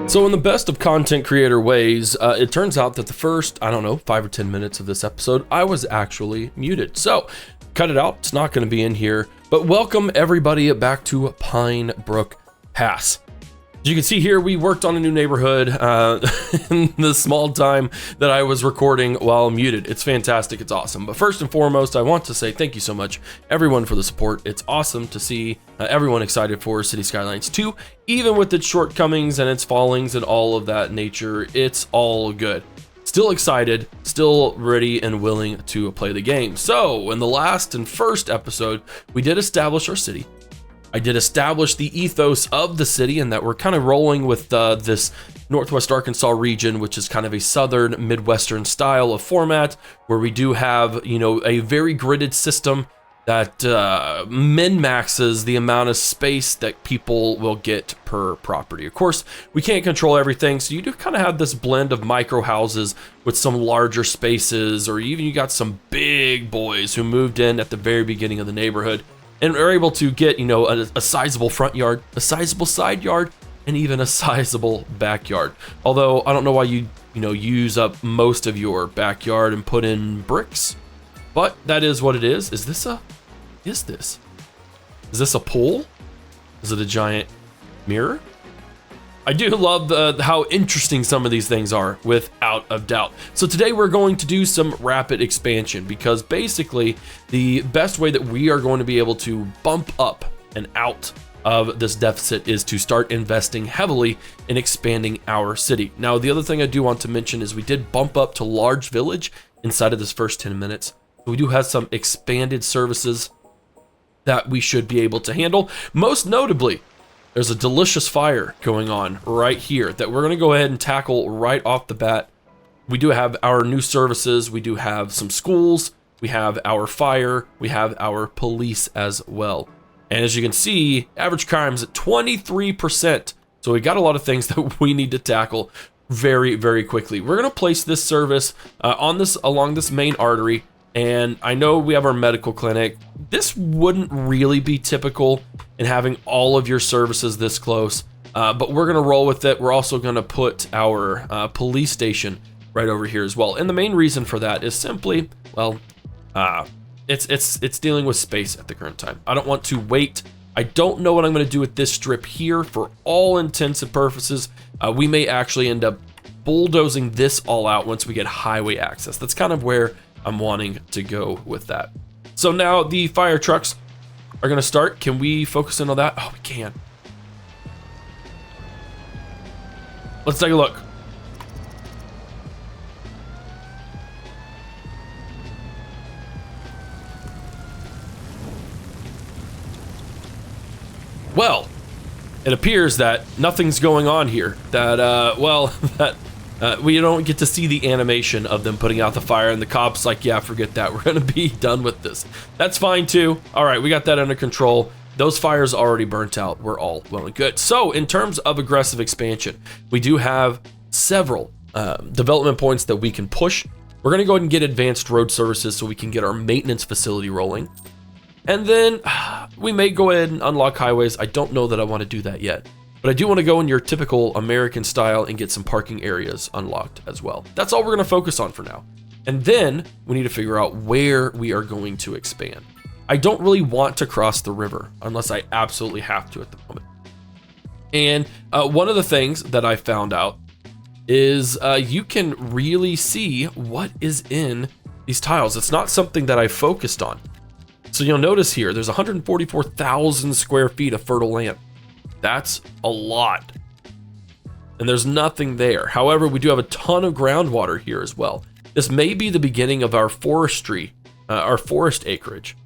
So in the best of content creator ways, it turns out that the first, I don't know, 5 or 10 minutes of this episode, I was actually muted. So cut it out, it's not gonna be in here, but welcome everybody back to Pinebrook Pass. As you can see here, we worked on a new neighborhood in the small time that I was recording while muted. It's fantastic, it's awesome. But first and foremost, I want to say thank you so much, everyone, for the support. It's awesome to see everyone excited for City Skylines 2, even with its shortcomings and its fallings and all of that nature. It's all good. Still excited, still ready and willing to play the game. So in the last and first episode, we did establish our city. I did establish the ethos of the city and that we're kind of rolling with this Northwest Arkansas region, which is kind of a southern Midwestern style of format where we do have, you know, a very gridded system that min-maxes the amount of space that people will get per property. Of course, we can't control everything, so you do kind of have this blend of micro houses with some larger spaces, or even you got some big boys who moved in at the very beginning of the neighborhood and are able to get, you know, a sizable front yard, a sizable side yard, and even a sizable backyard. Although I don't know why you use up most of your backyard and put in bricks, but that is what it is. Is this a pool? Is it a giant mirror? I do love how interesting some of these things are, without a doubt. So today we're going to do some rapid expansion, because basically the best way that we are going to be able to bump up and out of this deficit is to start investing heavily in expanding our city. Now, the other thing I do want to mention is we did bump up to large village inside of this first 10 minutes. We do have some expanded services that we should be able to handle. Most notably, there's a delicious fire going on right here that we're going to go ahead and tackle right off the bat. We do have our new services. We do have some schools. We have our fire. We have our police as well. And as you can see, average crime's at 23%. So we got a lot of things that we need to tackle very, very quickly. We're going to place this service along this main artery. And I know we have our medical clinic. This wouldn't really be typical in having all of your services this close, but we're gonna roll with it. We're also gonna put our police station right over here as well. And the main reason for that is simply, well, it's dealing with space at the current time. I don't want to wait. I don't know what I'm gonna do with this strip here. For all intents and purposes, we may actually end up bulldozing this all out once we get highway access. That's kind of where I'm wanting to go with that. So now the fire trucks are gonna start. Can we focus in on that? Oh, we can. Let's take a look. Well, it appears that nothing's going on here. That, we don't get to see the animation of them putting out the fire, and the cops like, yeah, forget that. We're gonna be done with this. That's fine too. All right, we got that under control. Those fires already burnt out. We're all well and good. So in terms of aggressive expansion, we do have several development points that we can push. We're gonna go ahead and get advanced road services so we can get our maintenance facility rolling. And then we may go ahead and unlock highways. I don't know that I wanna do that yet. But I do want to go in your typical American style and get some parking areas unlocked as well. That's all we're going to focus on for now. And then we need to figure out where we are going to expand. I don't really want to cross the river unless I absolutely have to at the moment. And one of the things that I found out is you can really see what is in these tiles. It's not something that I focused on. So you'll notice here, there's 144,000 square feet of fertile land. That's a lot. And there's nothing there. However, we do have a ton of groundwater here as well. This may be the beginning of our forestry, our forest acreage.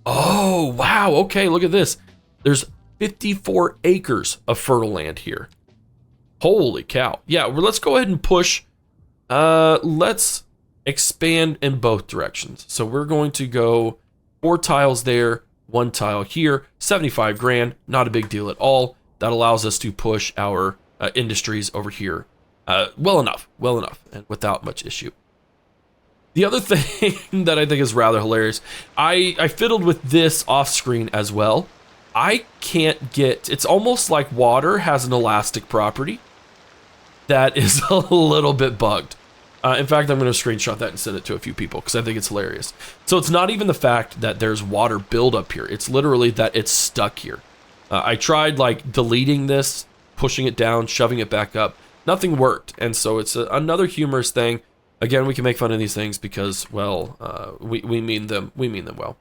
Oh, wow. Okay, look at this. There's 54 acres of fertile land here. Holy cow. Yeah, well, let's go ahead and push. Let's expand in both directions. So we're going to go 4 tiles there, 1 tile here, 75 grand, not a big deal at all. that allows us to push our industries over here well enough, and without much issue. The other thing that I think is rather hilarious, I fiddled with this off screen as well. I can't get, it's almost like water has an elastic property that is a little bit bugged. In fact, I'm going to screenshot that and send it to a few people because I think it's hilarious. So it's not even the fact that there's water buildup here. It's literally that it's stuck here. I tried like deleting this, pushing it down, shoving it back up. Nothing worked. And so it's another humorous thing. Again, we can make fun of these things because, well, we mean them well.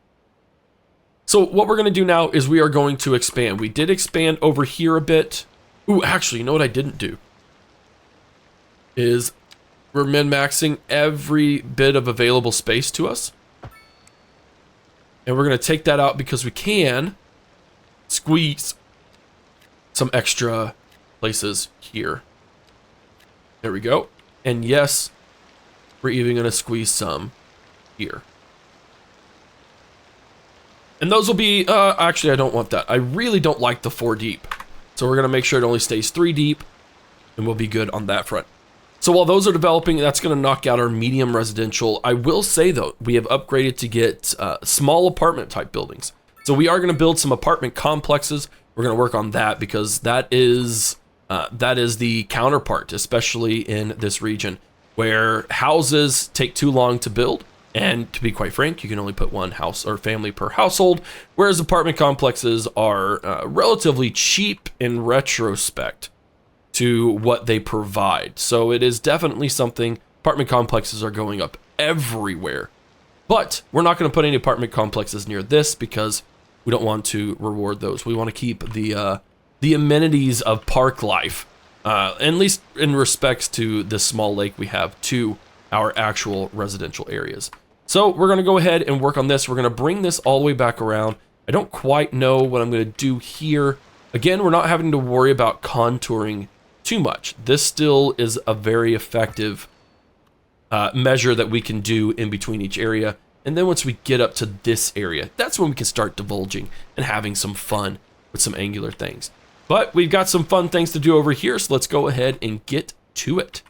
So what we're going to do now is we are going to expand. We did expand over here a bit. Ooh, actually, you know what I didn't do? Is we're min-maxing every bit of available space to us. And we're going to take that out because we can squeeze some extra places here. There we go. And yes, we're even going to squeeze some here. And those will be, actually, I don't want that. I really don't like the 4 deep. So we're going to make sure it only stays 3 deep, and we'll be good on that front. So while those are developing, that's going to knock out our medium residential. I will say, though, we have upgraded to get small apartment type buildings. So we are going to build some apartment complexes. We're going to work on that because that is the counterpart, especially in this region, where houses take too long to build. And to be quite frank, you can only put one house or family per household, whereas apartment complexes are relatively cheap in retrospect to what they provide. So it is definitely something. Apartment complexes are going up everywhere. But we're not going to put any apartment complexes near this because we don't want to reward those. We want to keep the amenities of park life, at least in respects to this small lake we have, to our actual residential areas. So we're going to go ahead and work on this. We're going to bring this all the way back around. I don't quite know what I'm going to do here. Again, we're not having to worry about contouring too much. This still is a very effective measure that we can do in between each area. And then once we get up to this area, that's when we can start divulging and having some fun with some angular things. But we've got some fun things to do over here, so let's go ahead and get to it.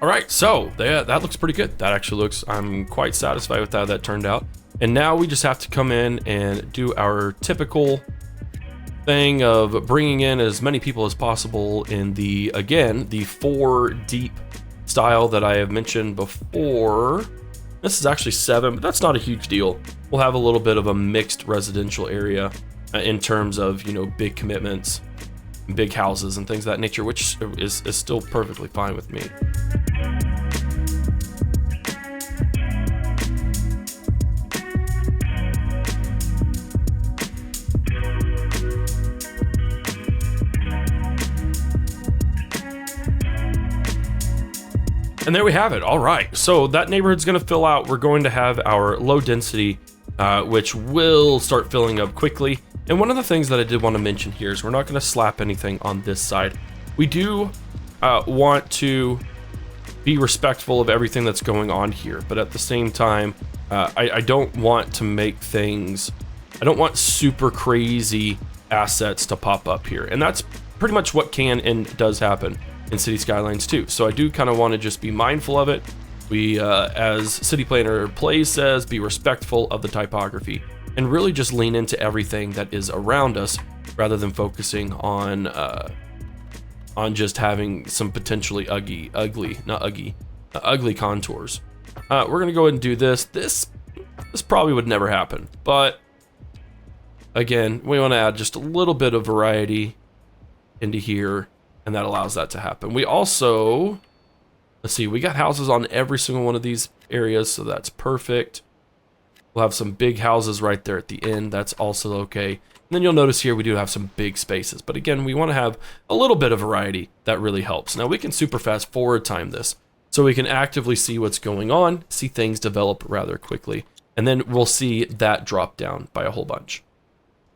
All right, so that looks pretty good. That actually looks, I'm quite satisfied with how that turned out. And now we just have to come in and do our typical thing of bringing in as many people as possible in the, again, the 4 deep style that I have mentioned before. This is actually 7, but that's not a huge deal. We'll have a little bit of a mixed residential area in terms of, you know, big commitments, big houses and things of that nature, which is still perfectly fine with me. And there we have it. All right, so that neighborhood's going to fill out. We're going to have our low density, which will start filling up quickly. And one of the things that I did want to mention here is we're not going to slap anything on this side. We do want to be respectful of everything that's going on here, but at the same time, I don't want to make things, I don't want super crazy assets to pop up here. And that's pretty much what can and does happen in City Skylines too. So I do kind of want to just be mindful of it We, as City Planner Plays says, be respectful of the typography and really just lean into everything that is around us rather than focusing on just having some potentially ugly contours. We're gonna go ahead and do this. This probably would never happen, but again, we want to add just a little bit of variety into here, and that allows that to happen. We also, let's see, we got houses on every single one of these areas, so that's perfect. We'll have some big houses right there at the end. That's also okay. And then you'll notice here we do have some big spaces, but again, we want to have a little bit of variety. That really helps. Now we can super fast forward time this, so we can actively see what's going on, see things develop rather quickly, and then we'll see that drop down by a whole bunch.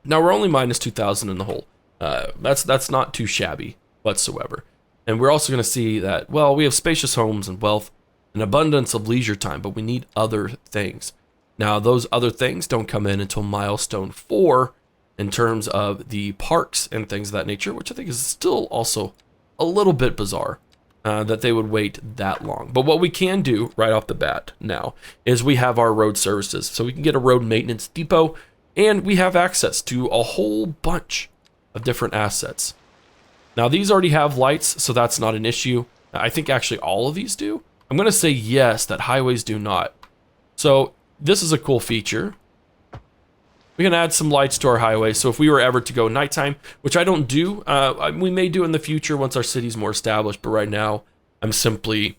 Now we're only minus 2,000 in the hole. That's not too shabby whatsoever. And we're also going to see that, well, we have spacious homes and wealth, an abundance of leisure time, but we need other things. Now those other things don't come in until milestone 4 in terms of the parks and things of that nature, which I think is still also a little bit bizarre that they would wait that long. But what we can do right off the bat now is we have our road services. So we can get a road maintenance depot, and we have access to a whole bunch of different assets. Now these already have lights, so that's not an issue. I think actually all of these do. I'm going to say yes, that highways do not. So this is a cool feature. We can add some lights to our highway, so if we were ever to go nighttime, which I don't do, we may do in the future once our city's more established, but right now I'm simply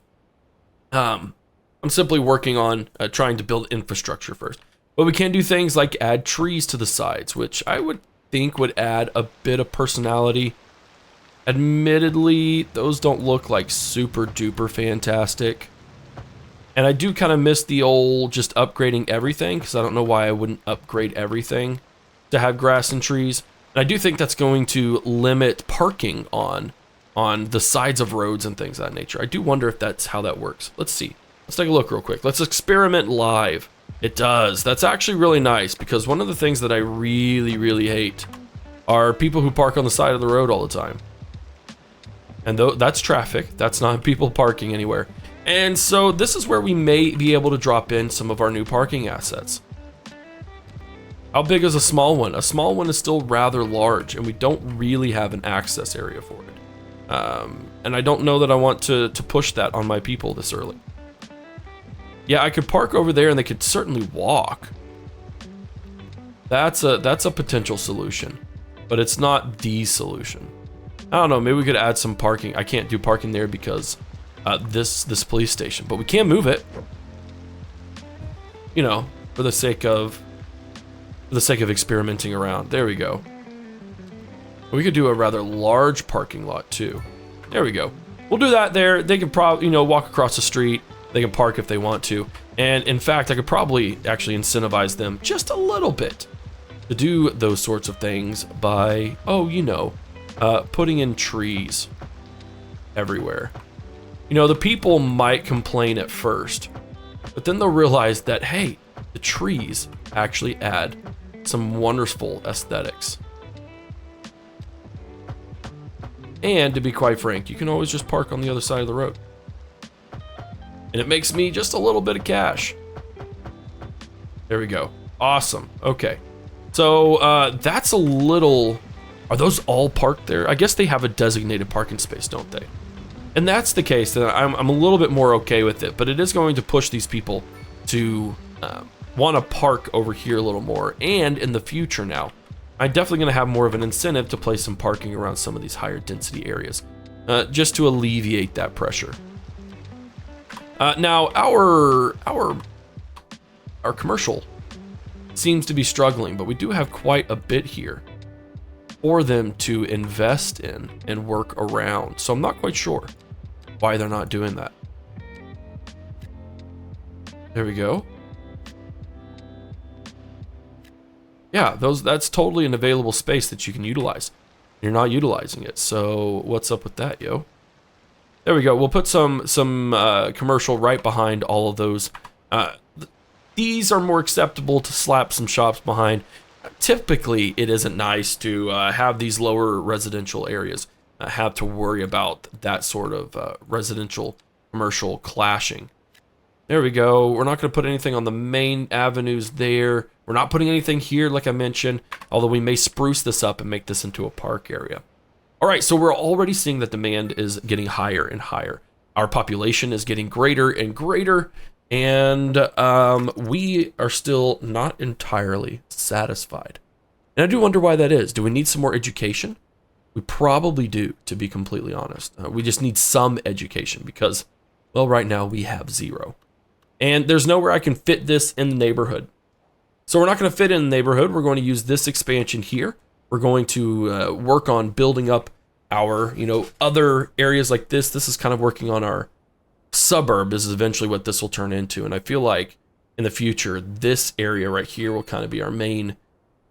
working on trying to build infrastructure first. But we can do things like add trees to the sides, which I would think would add a bit of personality. Admittedly, those don't look like super duper fantastic. And I do kind of miss the old just upgrading everything, because I don't know why I wouldn't upgrade everything to have grass and trees. And I do think that's going to limit parking on the sides of roads and things of that nature. I do wonder if that's how that works. Let's see. Let's take a look real quick. Let's experiment live. It does. That's actually really nice, because one of the things that I really, really hate are people who park on the side of the road all the time. And that's traffic. That's not people parking anywhere. And so this is where we may be able to drop in some of our new parking assets. How big is a small one? A small one is still rather large, and we don't really have an access area for it. And I don't know that I want to push that on my people this early. Yeah, I could park over there and they could certainly walk. That's a potential solution, but it's not the solution. I don't know, maybe we could add some parking. I can't do parking there because this police station, but we can move it, you know, for the sake of experimenting around. There we go. We could do a rather large parking lot too. There we go. We'll do that there. They could probably, you know, walk across the street. They can park if they want to. And in fact, I could probably actually incentivize them just a little bit to do those sorts of things by, putting in trees everywhere. You know, the people might complain at first, but then they'll realize that, hey, the trees actually add some wonderful aesthetics. And to be quite frank, you can always just park on the other side of the road. And it makes me just a little bit of cash. There we go. Awesome. Okay. So that's a little... Are those all parked there? I guess they have a designated parking space, don't they? And that's the case, then I'm a little bit more okay with it, but it is going to push these people to want to park over here a little more. And in the future now, I'm definitely going to have more of an incentive to place some parking around some of these higher density areas, just to alleviate that pressure. Now, our commercial seems to be struggling, but we do have quite a bit here for them to invest in and work around. So I'm not quite sure why they're not doing that. There we go. Yeah, that's totally an available space that you can utilize. You're not utilizing it, so what's up with that, yo? There we go. We'll put some commercial right behind all of those. These are more acceptable to slap some shops behind. Typically, it isn't nice to have these lower residential areas have to worry about that sort of residential commercial clashing. There we go. We're not going to put anything on the main avenues there. We're not putting anything here, like I mentioned, although we may spruce this up and make this into a park area. All right, so we're already seeing that demand is getting higher and higher. Our population is getting greater and greater, and we are still not entirely satisfied. And I do wonder why that is. Do we need some more education? We probably do, to be completely honest. We just need some education because, well, right now we have 0. And there's nowhere I can fit this in the neighborhood. So we're not going to fit in the neighborhood. We're going to use this expansion here. We're going to work on building up our, other areas like this. This is kind of working on our suburb. This is eventually what this will turn into. And I feel like in the future, this area right here will kind of be our main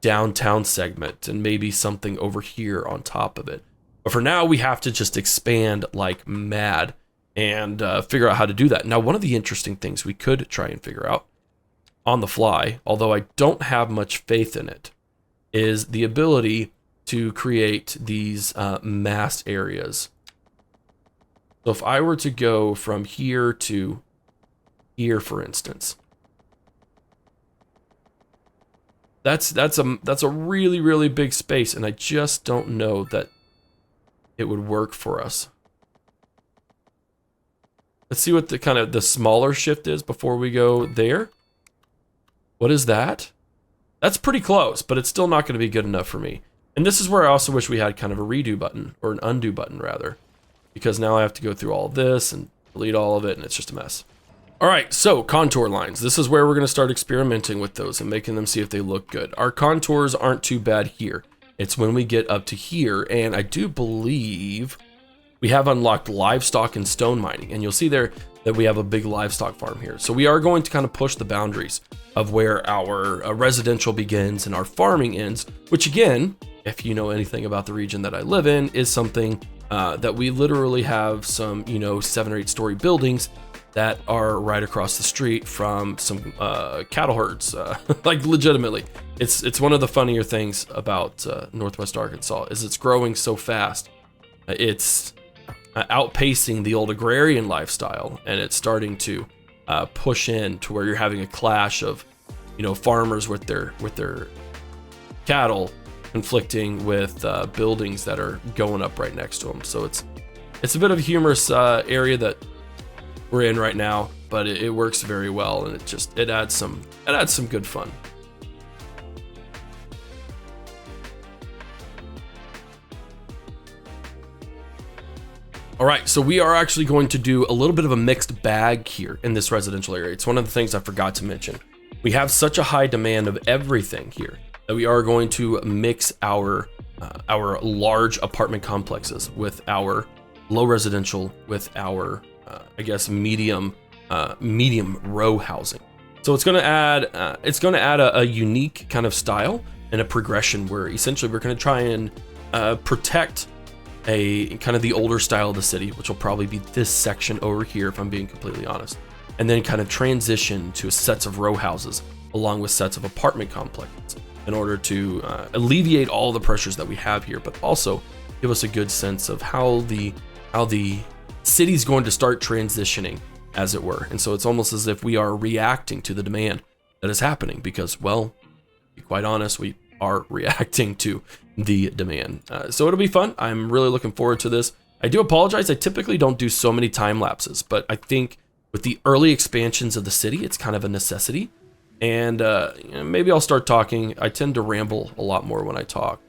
downtown segment and maybe something over here on top of it. But for now, we have to just expand like mad and figure out how to do that. Now, one of the interesting things we could try and figure out on the fly, although I don't have much faith in it, is the ability to create these mass areas. So if I were to go from here to here, for instance, that's a really, really big space, and I just don't know that it would work for us. Let's see what the kind of the smaller shift is before we go there. What is that? That's pretty close, but it's still not going to be good enough for me. And this is where I also wish we had kind of a redo button, or an undo button rather, because now I have to go through all this and delete all of it, and it's just a mess. All right, so contour lines. This is where we're going to start experimenting with those and making them see if they look good. Our contours aren't too bad here. It's when we get up to here, and I do believe we have unlocked livestock and stone mining, and you'll see there that we have a big livestock farm here. So we are going to kind of push the boundaries of where our residential begins and our farming ends, which again, if you know anything about the region that I live in, is something that we literally have some, 7 or 8 story buildings that are right across the street from some cattle herds, like legitimately. It's one of the funnier things about Northwest Arkansas is it's growing so fast. It's outpacing the old agrarian lifestyle, and it's starting to push in to where you're having a clash of, farmers with their cattle conflicting with buildings that are going up right next to them. So it's a bit of a humorous area that we're in right now, but it works very well, and it adds some good fun. All right, so we are actually going to do a little bit of a mixed bag here in this residential area. It's one of the things I forgot to mention. We have such a high demand of everything here that we are going to mix our large apartment complexes with our low residential with our medium row housing. So it's going to add a unique kind of style and a progression where essentially we're going to try and protect a kind of the older style of the city, which will probably be this section over here, if I'm being completely honest, and then kind of transition to sets of row houses along with sets of apartment complexes in order to alleviate all the pressures that we have here, but also give us a good sense of how the city's going to start transitioning, as it were. And so it's almost as if we are reacting to the demand that is happening because, well, to be quite honest, we are reacting to the demand. So it'll be fun. I'm really looking forward to this. I do apologize. I typically don't do so many time lapses, but I think with the early expansions of the city, it's kind of a necessity. And maybe I'll start talking. I tend to ramble a lot more when I talk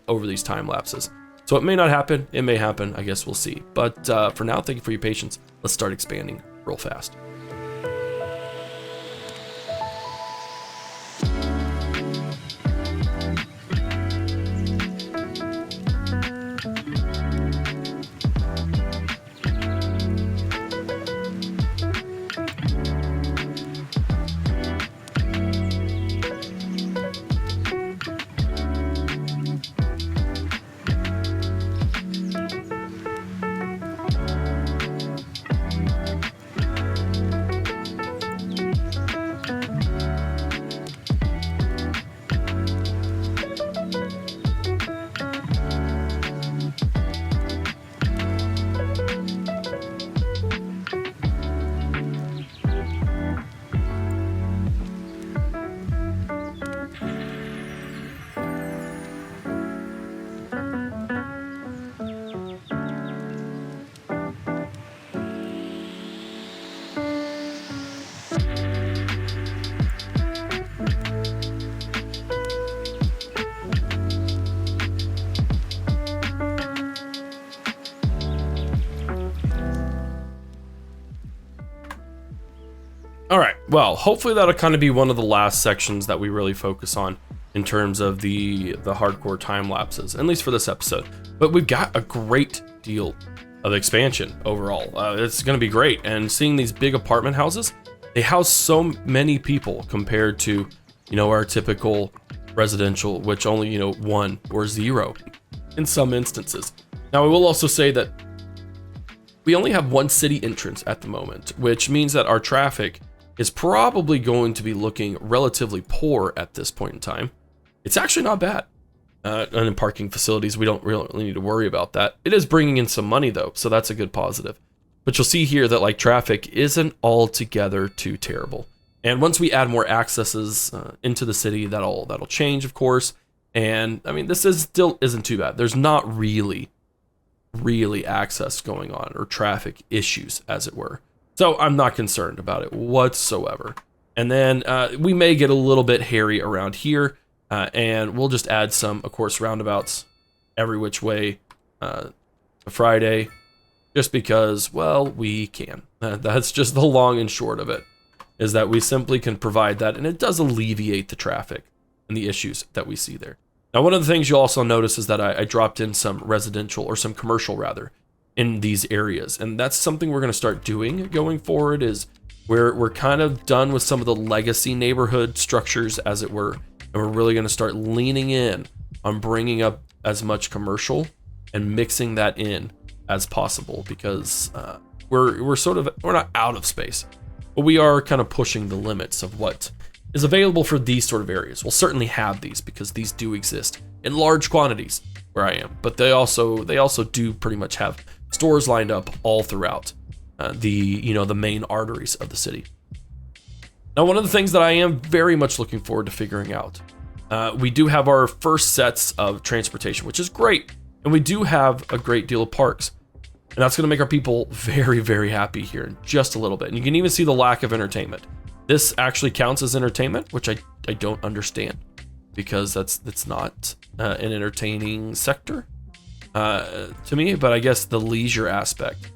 over these time lapses. So it may not happen. It may happen. I guess we'll see. But for now, thank you for your patience. Let's start expanding real fast. well, hopefully that'll kind of be one of the last sections that we really focus on in terms of the hardcore time lapses, at least for this episode. But we've got a great deal of expansion overall. It's going to be great. And seeing these big apartment houses, they house so many people compared to, you know, our typical residential, which only, you know, 1 or 0 in some instances. Now, I will also say that we only have 1 city entrance at the moment, which means that our traffic is probably going to be looking relatively poor at this point in time. It's actually not bad. And in parking facilities, we don't really need to worry about that. It is bringing in some money though, so that's a good positive. But you'll see here that like traffic isn't altogether too terrible. And once we add more accesses into the city, that'll change, of course. And I mean, this still isn't too bad. There's not really access going on or traffic issues, as it were. So I'm not concerned about it whatsoever. And then we may get a little bit hairy around here, and we'll just add some, of course, roundabouts every which way Friday, just because, well, we can. That's just the long and short of it, is that we simply can provide that, and it does alleviate the traffic and the issues that we see there. Now, one of the things you'll also notice is that I dropped in some residential, or some commercial rather, in these areas. And that's something we're going to start doing going forward, is we're kind of done with some of the legacy neighborhood structures, as it were. And we're really going to start leaning in on bringing up as much commercial and mixing that in as possible, because we're not out of space, but we are kind of pushing the limits of what is available for these sort of areas. We'll certainly have these because these do exist in large quantities where I am, but they also do pretty much have stores lined up all throughout the main arteries of the city. Now, one of the things that I am very much looking forward to figuring out, we do have our first sets of transportation, which is great, and we do have a great deal of parks, and that's going to make our people very, very happy here in just a little bit. And you can even see the lack of entertainment. This actually counts as entertainment, which I don't understand, because that's not an entertaining sector to me, but I guess the leisure aspect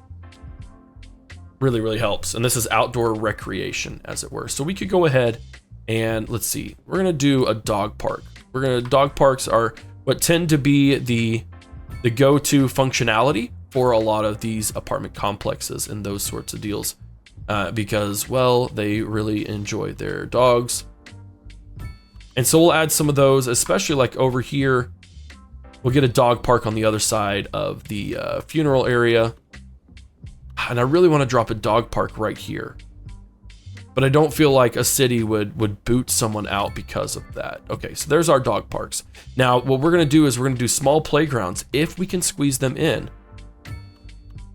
really helps. And this is outdoor recreation, as it were. So we could go ahead and let's see, we're gonna do a dog park. Dog parks are what tend to be the go-to functionality for a lot of these apartment complexes and those sorts of deals. Because, well, they really enjoy their dogs. And so we'll add some of those, especially like over here. We'll get a dog park on the other side of the funeral area. And I really want to drop a dog park right here. But I don't feel like a city would boot someone out because of that. Okay, so there's our dog parks. Now, what we're going to do is we're going to do small playgrounds if we can squeeze them in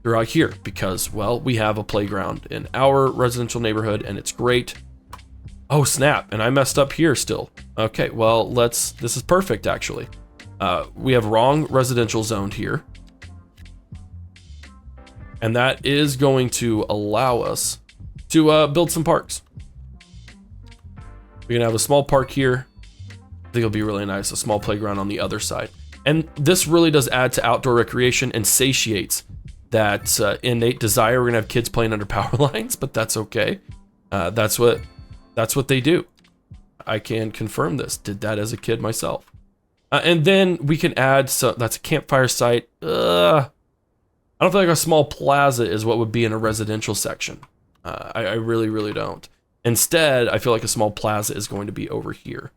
throughout here, because, well, we have a playground in our residential neighborhood and it's great. Oh snap, and I messed up here still. Okay, well, this is perfect actually. We have wrong residential zoned here, and that is going to allow us to build some parks. We're gonna have a small park here. I think it'll be really nice, a small playground on the other side. And this really does add to outdoor recreation and satiates that innate desire. We're gonna have kids playing under power lines, but that's okay. That's what they do. I can confirm this. Did that as a kid myself. And then we can add, so that's a campfire site. I don't feel like a small plaza is what would be in a residential section. I really don't. Instead, I feel like a small plaza is going to be over here.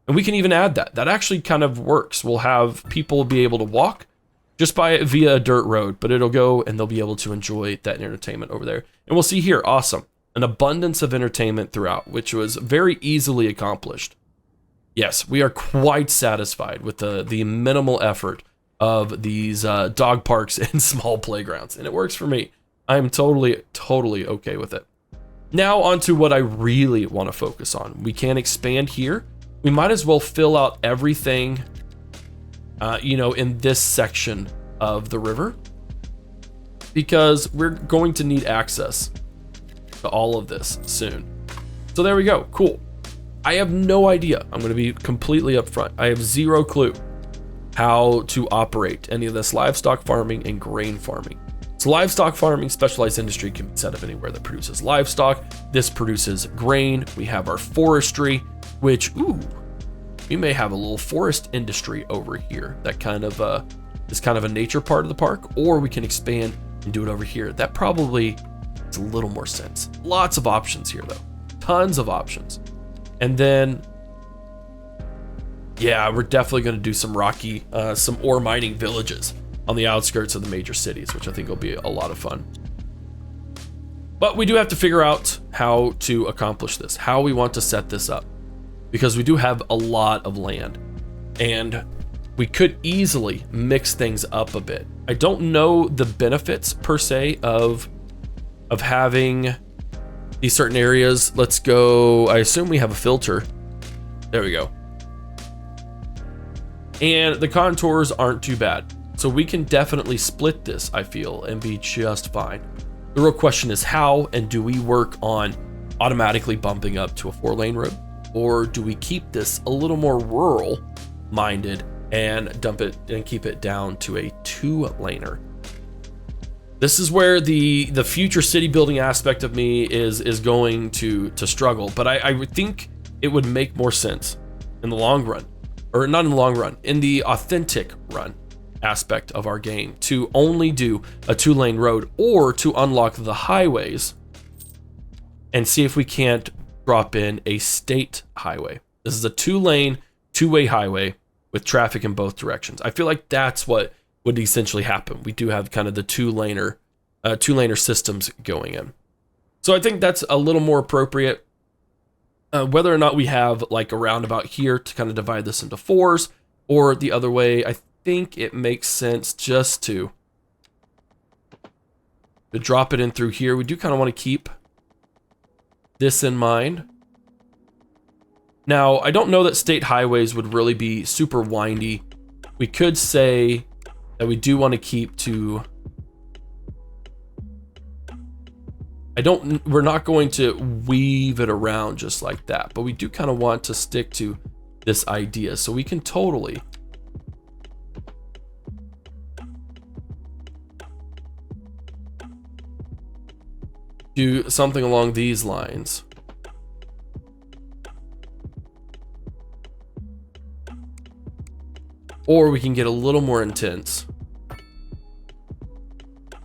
And we can even add that. That actually kind of works. We'll have people be able to walk just by it via a dirt road, but it'll go and they'll be able to enjoy that entertainment over there. And we'll see here, awesome, an abundance of entertainment throughout, which was very easily accomplished. Yes, we are quite satisfied with the minimal effort of these dog parks and small playgrounds, and it works for me. I'm totally okay with it. Now onto what I really want to focus on. We can expand here. We might as well fill out everything in this section of the river, because we're going to need access to all of this soon. So there we go, cool. I have no idea, I'm gonna be completely upfront. I have zero clue how to operate any of this livestock farming and grain farming. So livestock farming, specialized industry can be set up anywhere that produces livestock. This produces grain. We have our forestry, which, ooh, we may have a little forest industry over here that kind of is kind of a nature part of the park, or we can expand and do it over here. That probably makes a little more sense. Lots of options here though, tons of options. And then, yeah, we're definitely gonna do some some ore mining villages on the outskirts of the major cities, which I think will be a lot of fun. But we do have to figure out how to accomplish this, how we want to set this up, because we do have a lot of land and we could easily mix things up a bit. I don't know the benefits per se of having these certain areas. Let's go, I assume we have a filter. There we go. And the contours aren't too bad. So we can definitely split this, I feel, and be just fine. The real question is how, and do we work on automatically bumping up to a 4-lane road? Or do we keep this a little more rural minded and dump it and keep it down to a 2-laner? This is where the future city building aspect of me is going to struggle, but I would think it would make more sense in the long run, or not in the long run, in the authentic run aspect of our game, to only do a 2-lane road, or to unlock the highways and see if we can't drop in a state highway. This is a 2-lane, 2-way highway with traffic in both directions. I feel like that's what would essentially happen. We do have kind of the 2-laner systems going in. So I think that's a little more appropriate. Whether or not we have like a roundabout here to kind of divide this into 4s, or the other way, I think it makes sense just to drop it in through here. We do kind of want to keep this in mind. Now, I don't know that state highways would really be super windy. We could say that we do want to keep to, we're not going to weave it around just like that, but we do kind of want to stick to this idea. So we can totally do something along these lines. Or we can get a little more intense.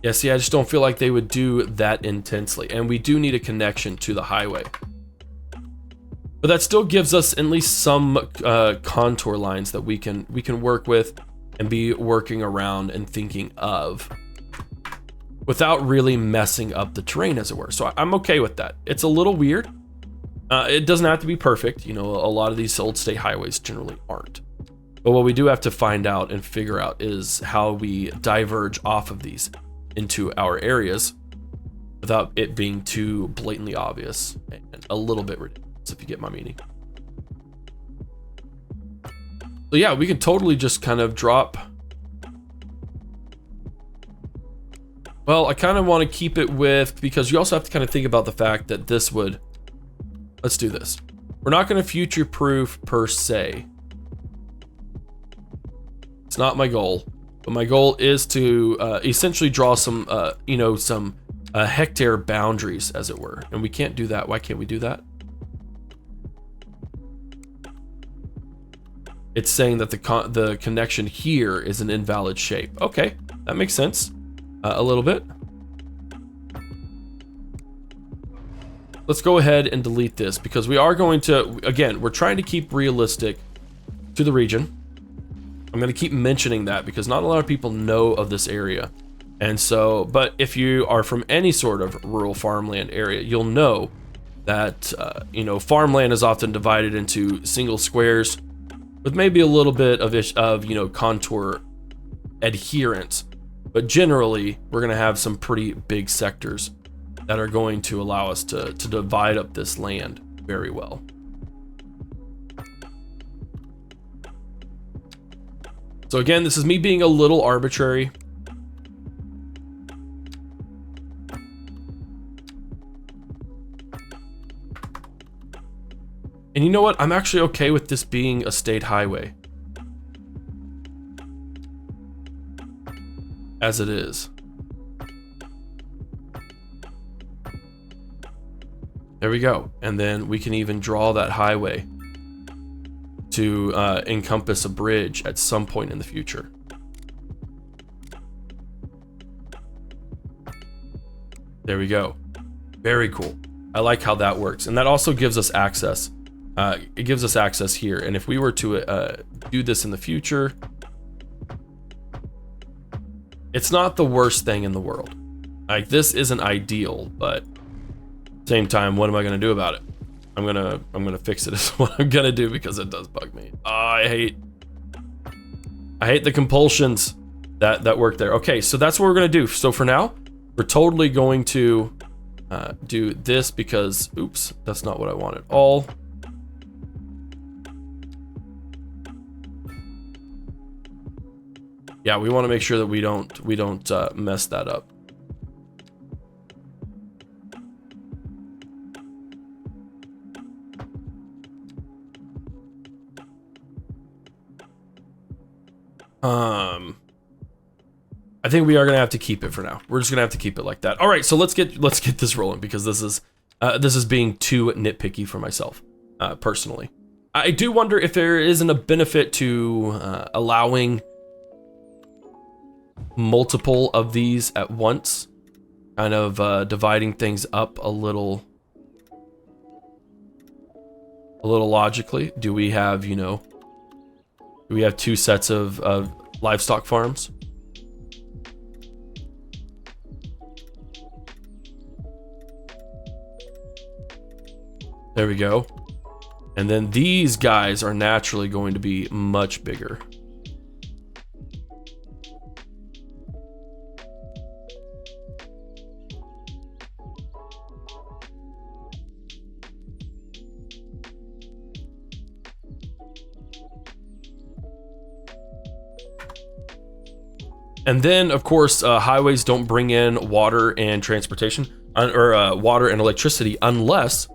Yeah, see, I just don't feel like they would do that intensely. And we do need a connection to the highway. But that still gives us at least some contour lines that we can work with and be working around and thinking of, without really messing up the terrain, as it were. So I'm okay with that. It's a little weird. It doesn't have to be perfect. You know, a lot of these old state highways generally aren't. But what we do have to find out and figure out is how we diverge off of these into our areas without it being too blatantly obvious and a little bit ridiculous, if you get my meaning. So yeah, we can totally just kind of drop. Well, I kind of want to keep it with, because you also have to kind of think about the fact that this would, let's do this. We're not going to future-proof per se. It's not my goal, but my goal is to essentially draw some, you know, some hectare boundaries, as it were. And we can't do that. Why can't we do that? It's saying that the connection here is an invalid shape. Okay, that makes sense. A little bit. Let's go ahead and delete this, because we are going to, again, we're trying to keep realistic to the region. I'm going to keep mentioning that because not a lot of people know of this area. And so, but if you are from any sort of rural farmland area, you'll know that, you know, farmland is often divided into single squares with maybe a little bit of you know, contour adherence. But generally, we're going to have some pretty big sectors that are going to allow us to divide up this land very well. So again, this is me being a little arbitrary. And you know what? I'm actually okay with this being a state highway, as it is. There we go. And then we can even draw that highway to encompass a bridge at some point in the future. There we go. Very cool. I like how that works. And that also gives us access. It gives us access here. And if we were to do this in the future, it's not the worst thing in the world. Like, this isn't ideal, but same time, what am I gonna do about it? I'm gonna fix it is what I'm gonna do, because it does bug me. Oh, I hate the compulsions that work there. Okay, so that's what we're gonna do. So for now, we're totally going to do this because, oops, that's not what I want at all. Yeah, we want to make sure that we don't mess that up. I think we are gonna have to keep it for now. We're just gonna have to keep it like that. All right, so let's get this rolling, because this is being too nitpicky for myself, personally. I do wonder if there isn't a benefit to allowing multiple of these at once, kind of dividing things up a little logically. Do we have, you know, do we have two sets of livestock farms? There we go. And then these guys are naturally going to be much bigger. And then, of course, highways don't bring in water and transportation, or water and electricity, unless,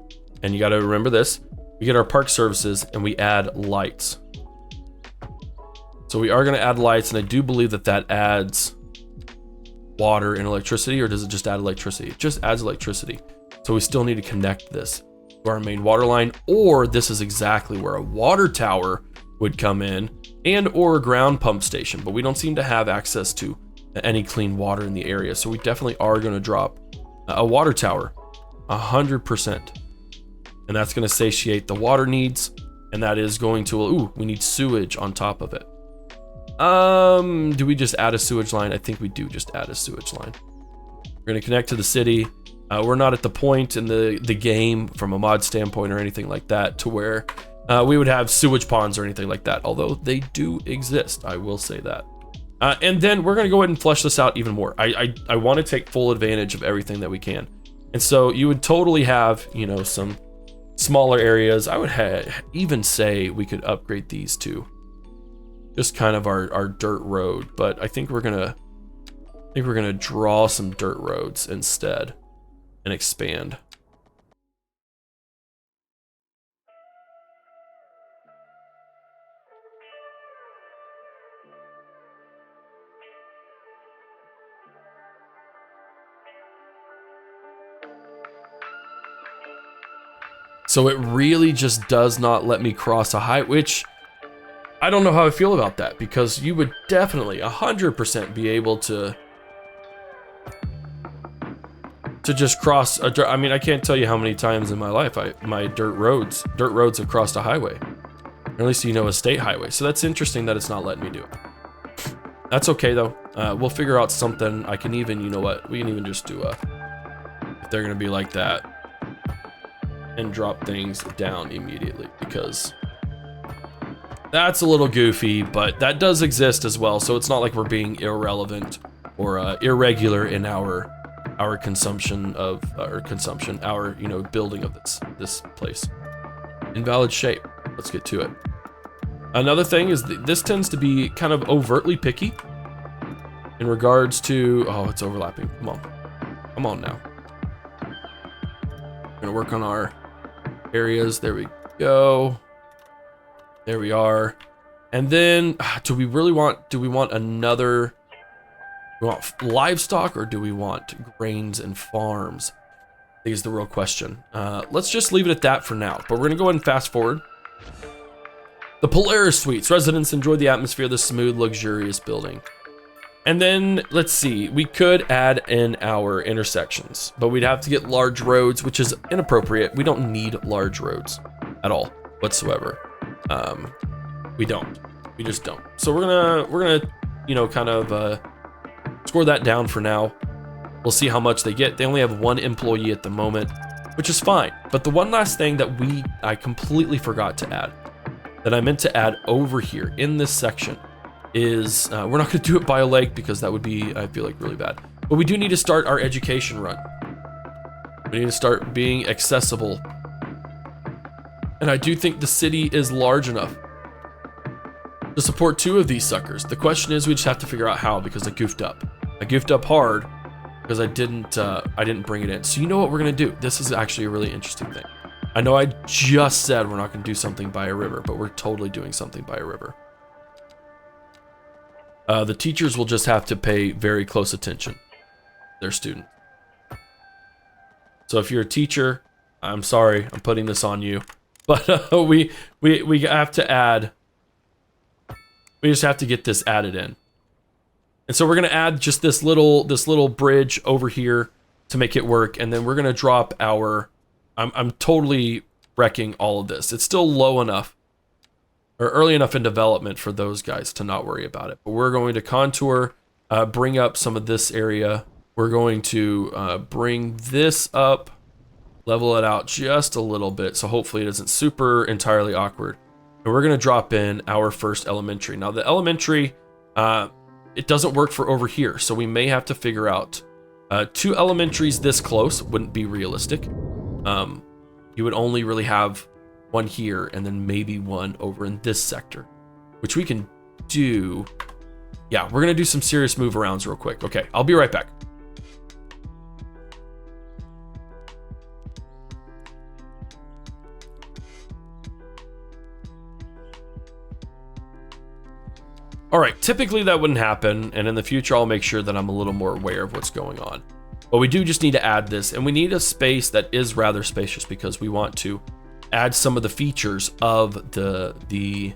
and you got to remember this, we get our park services and we add lights. So we are going to add lights, and I do believe that that adds water and electricity, or does it just add electricity? It just adds electricity. So we still need to connect this to our main water line, or this is exactly where a water tower would come in, and or a ground pump station, but we don't seem to have access to any clean water in the area. So we definitely are going to drop a water tower, 100%. And that's going to satiate the water needs, and that is going to, ooh, we need sewage on top of it. Do we just add a sewage line? I think we do just add a sewage line. We're going to connect to the city. We're not at the point in the game from a mod standpoint or anything like that to where we would have sewage ponds or anything like that, although they do exist, I will say that. And then we're going to go ahead and flesh this out even more. I want to take full advantage of everything that we can. And so you would totally have, you know, some smaller areas. I would even say we could upgrade these to just kind of our dirt road, but I think we're gonna draw some dirt roads instead and expand. So it really just does not let me cross a height, which I don't know how I feel about that, because you would definitely 100% be able to just cross a dirt. I mean, I can't tell you how many times in my life my dirt roads have crossed a highway, or at least, you know, a state highway. So that's interesting that it's not letting me do it. That's okay though. We'll figure out something. I can even, you know what, we can even just do if they're gonna be like that, and drop things down immediately, because that's a little goofy, but that does exist as well. So it's not like we're being irrelevant or irregular in our consumption of our, you know, building of this place. Invalid shape. Let's get to it. Another thing is this tends to be kind of overtly picky in regards to, oh, it's overlapping. Come on now. We're gonna work on our areas. There we go. There we are. And then do we want another, we want livestock, or do we want grains and farms? is the real question. Let's just leave it at that for now, but we're gonna go ahead and fast forward. The Polaris Suites. Residents enjoy the atmosphere of the smooth, luxurious building. And then, let's see, we could add in our intersections, but we'd have to get large roads, which is inappropriate. We don't need large roads at all, whatsoever. We don't. We just don't. So we're gonna, you know, kind of score that down for now. We'll see how much they get. They only have 1 employee at the moment, which is fine. But the one last thing that I completely forgot to add, that I meant to add over here in this section, is we're not going to do it by a lake because that would be, I feel like, really bad. But we do need to start our education run. We need to start being accessible. And I do think the city is large enough to support 2 of these suckers. The question is, we just have to figure out how, because I goofed up. I goofed up hard because I didn't bring it in. So you know what we're going to do? This is actually a really interesting thing. I know I just said we're not going to do something by a river, but we're totally doing something by a river. The teachers will just have to pay very close attention to their student. So if you're a teacher, I'm sorry, I'm putting this on you, but we have to add. We just have to get this added in, and so we're gonna add just this little bridge over here to make it work, and then we're gonna drop our. I'm totally wrecking all of this. It's still low enough, or early enough in development for those guys to not worry about it. But we're going to contour, bring up some of this area. We're going to bring this up, level it out just a little bit, so hopefully it isn't super entirely awkward. And we're going to drop in our first elementary. Now the elementary, it doesn't work for over here, so we may have to figure out 2 elementaries this close wouldn't be realistic. You would only really have 1 here and then maybe 1 over in this sector, which we can do. Yeah, we're gonna do some serious move arounds real quick. Okay, I'll be right back. All right, typically that wouldn't happen, and in the future I'll make sure that I'm a little more aware of what's going on. But we do just need to add this, and we need a space that is rather spacious because we want to add some of the features of the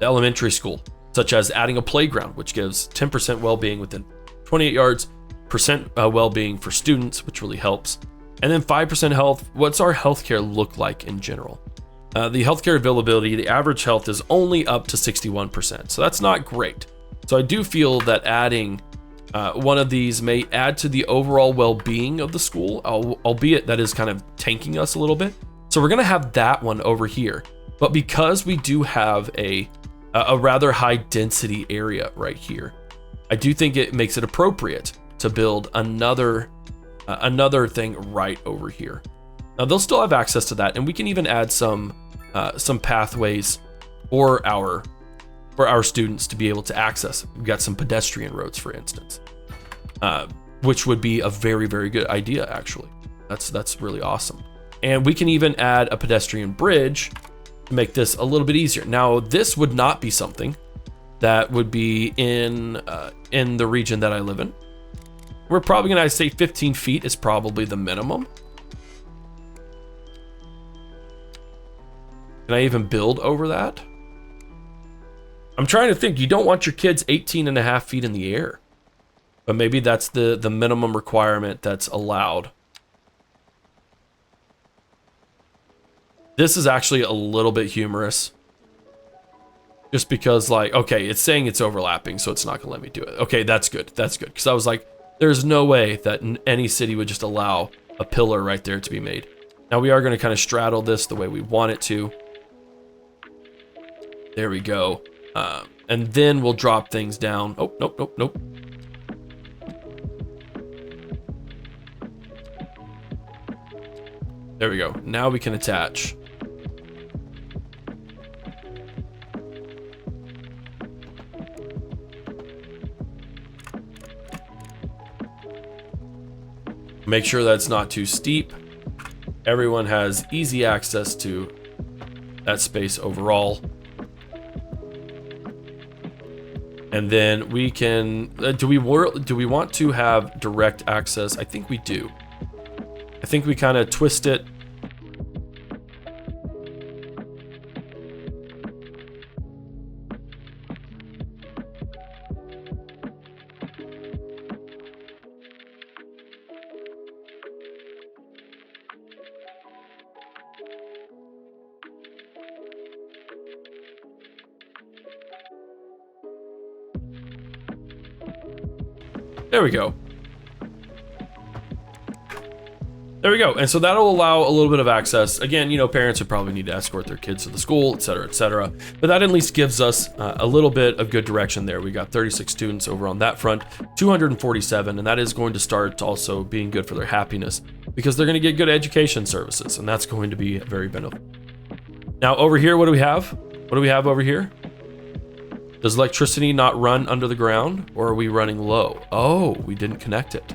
elementary school, such as adding a playground, which gives 10% well-being within 28 yards, percent well-being for students, which really helps, and then 5% health. What's our healthcare look like in general? The healthcare availability, the average health is only up to 61%, so that's not great. So I do feel that adding one of these may add to the overall well-being of the school, albeit that is kind of tanking us a little bit. So we're gonna have that one over here, but because we do have a rather high density area right here, I do think it makes it appropriate to build another thing right over here. Now they'll still have access to that, and we can even add some pathways for our students to be able to access. We've got some pedestrian roads, for instance, which would be a very, very good idea, actually. That's really awesome. And we can even add a pedestrian bridge to make this a little bit easier. Now, this would not be something that would be in the region that I live in. We're probably gonna say 15 feet is probably the minimum. Can I even build over that? I'm trying to think. You don't want your kids 18.5 feet in the air, but maybe that's the minimum requirement that's allowed. This is actually a little bit humorous, just because, like, okay, it's saying it's overlapping, so it's not gonna let me do it. Okay, that's good. That's good, because I was like, there's no way that any city would just allow a pillar right there to be made. Now we are going to kind of straddle this the way we want it to. There we go. And then we'll drop things down. Oh, nope, nope, nope. There we go. Now we can attach. Make sure that's not too steep. Everyone has easy access to that space overall. And then we can, do we want to have direct access? I think we do. I think we kind of twist it. There we go. There we go. And so that'll allow a little bit of access. Again, you know, parents would probably need to escort their kids to the school, et cetera, et cetera. But that at least gives us a little bit of good direction there. We got 36 students over on that front, 247, and that is going to start also being good for their happiness because they're going to get good education services, and that's going to be very beneficial. Now over here, what do we have? What do we have over here? Does electricity not run under the ground, or are we running low? Oh, we didn't connect it.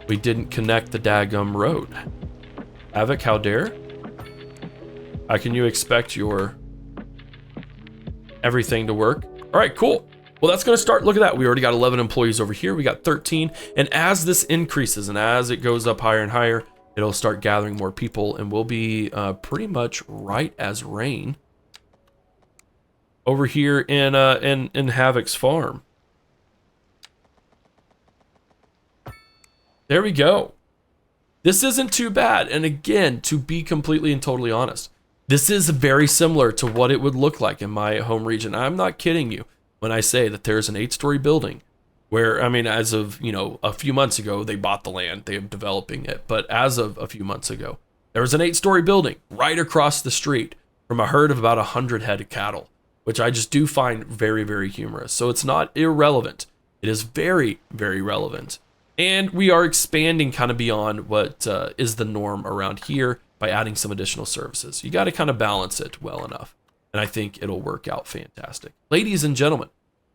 We didn't connect the daggum road. Havoc, how dare? How can you expect your everything to work? All right, cool. Well, that's gonna start, look at that. We already got 11 employees over here. We got 13. And as this increases and as it goes up higher and higher, it'll start gathering more people and we'll be pretty much right as rain over here in Havoc's farm. There we go. This isn't too bad. And again, to be completely and totally honest, this is very similar to what it would look like in my home region. I'm not kidding you when I say that there's an 8-story building where, I mean, as of, you know, a few months ago, they bought the land, they're developing it. But as of a few months ago, there was an 8-story building right across the street from a herd of about 100 head of cattle, which I just do find very, very humorous. So it's not irrelevant. It is very, very relevant. And we are expanding kind of beyond what is the norm around here by adding some additional services. You got to kind of balance it well enough. And I think it'll work out fantastic. Ladies and gentlemen,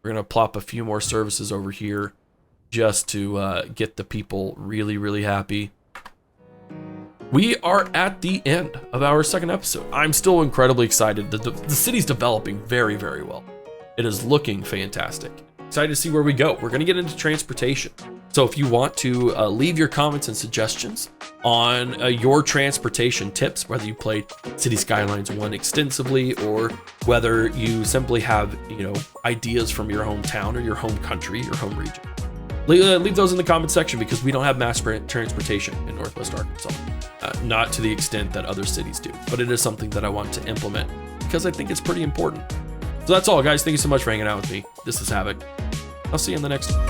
we're going to plop a few more services over here just to get the people really, really happy. We are at the end of our second episode. I'm still incredibly excited. The city's developing very, very well. It is looking fantastic. Excited to see where we go. We're going to get into transportation. So if you want to leave your comments and suggestions on your transportation tips, whether you played City Skylines 1 extensively or whether you simply have, you know, ideas from your hometown or your home country, your home region, leave those in the comment section because we don't have mass transportation in Northwest Arkansas. Not to the extent that other cities do, but it is something that I want to implement because I think it's pretty important. So that's all, guys. Thank you so much for hanging out with me. This is Havoc. I'll see you in the next one.